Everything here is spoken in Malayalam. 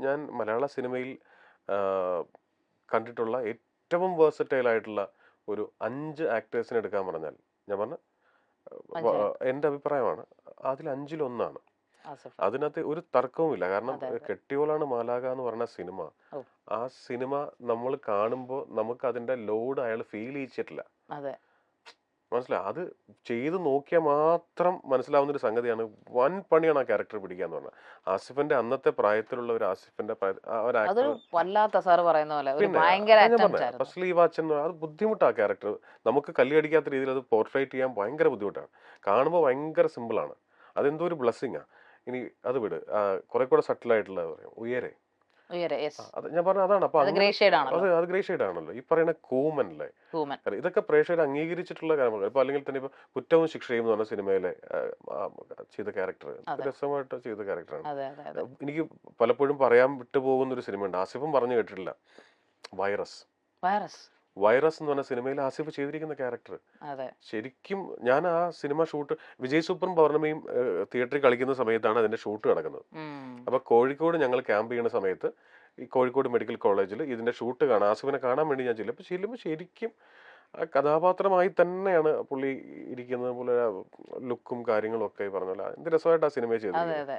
ഞാൻ മലയാള സിനിമയിൽ കണ്ടിട്ടുള്ള ഏറ്റവും വേഴ്സറ്റൈൽ ആയിട്ടുള്ള ഒരു 5 ആക്ടേഴ്സിനെ എടുക്കാൻ പറഞ്ഞാൽ ഞാൻ പറഞ്ഞ എൻ്റെ അഭിപ്രായമാണ്, അതിൽ 5-1 അതിനകത്ത് ഒരു തർക്കവുമില്ല. കാരണം കെട്ടിയോളാണ് മാലാക എന്ന് പറഞ്ഞ സിനിമ, ആ സിനിമ നമ്മൾ കാണുമ്പോൾ നമുക്ക് അതിന്റെ ലോഡ് അയാൾ ഫീൽ ചെയ്യിച്ചിട്ടില്ല. മനസ്സിലായി? അത് ചെയ്ത് നോക്കിയാൽ മാത്രം മനസ്സിലാവുന്ന ഒരു സംഗതിയാണ്. വൻ പണിയാണ് ആ ക്യാരക്ടർ പിടിക്കാന്ന് പറഞ്ഞാൽ. ആസിഫിന്റെ അന്നത്തെ പ്രായത്തിലുള്ള ഒരു ആസിഫിന്റെ സ്ലീവ് വാച്ചൻ, അത് ബുദ്ധിമുട്ടാ ക്യാരക്ടർ. നമുക്ക് കല്ലിയടിക്കാത്ത രീതിയിൽ അത് പോർട്രേറ്റ് ചെയ്യാൻ ഭയങ്കര ബുദ്ധിമുട്ടാണ്. കാണുമ്പോൾ ഭയങ്കര സിമ്പിളാണ്. അതെന്തോ ഒരു ബ്ലെസ്സിങ്ങാ. ഇനി അത് വിട്, കുറെ കൂടെ സട്ടിലായിട്ടുള്ള ഉയരെ, ഞാൻ പറഞ്ഞ അതാണ്. അപ്പൊ അത് ഗ്രേ ഷെയ്ഡ് ആണല്ലോ ഈ പറയുന്ന കൂമൻ അല്ലേ. ഇതൊക്കെ പ്രേക്ഷകർ അംഗീകരിച്ചിട്ടുള്ള കാര്യമാണ്. ഇപ്പൊ അല്ലെങ്കിൽ തന്നെ ഇപ്പൊ കുറ്റവും ശിക്ഷയും എന്ന് പറഞ്ഞ സിനിമയിലെ ചെയ്ത ക്യാരക്ടർ രസമായിട്ട് ചെയ്ത ക്യാരക്ടറാണ്. എനിക്ക് പലപ്പോഴും പറയാൻ വിട്ടുപോകുന്ന ഒരു സിനിമയുണ്ട്, ആസിഫും പറഞ്ഞു കേട്ടിട്ടില്ല, വൈറസ്. വൈറസ് എന്ന് പറഞ്ഞ സിനിമയിൽ ആസിഫ് ചെയ്തിരിക്കുന്ന ക്യാരക്ടർ ശരിക്കും, ഞാൻ ആ സിനിമ ഷൂട്ട് വിജയ് സൂപ്പറും പൗർണമിയും തിയേറ്ററിൽ കളിക്കുന്ന സമയത്താണ് അതിന്റെ ഷൂട്ട് നടക്കുന്നത്. അപ്പൊ കോഴിക്കോട് ഞങ്ങൾ ക്യാമ്പ് ചെയ്യുന്ന സമയത്ത് ഈ കോഴിക്കോട് മെഡിക്കൽ കോളേജിൽ ഇതിന്റെ ഷൂട്ട് കാണാൻ, ആസിഫിനെ കാണാൻ വേണ്ടി ഞാൻ ചെല്ലും. അപ്പൊ ചെല്ലുമ്പോൾ ശരിക്കും ആ കഥാപാത്രമായി തന്നെയാണ് പുള്ളി ഇരിക്കുന്നത് പോലെ ലുക്കും കാര്യങ്ങളും ഒക്കെ പറഞ്ഞ പോലെ എന്ത് രസമായിട്ട് ആ സിനിമ ചെയ്തത്.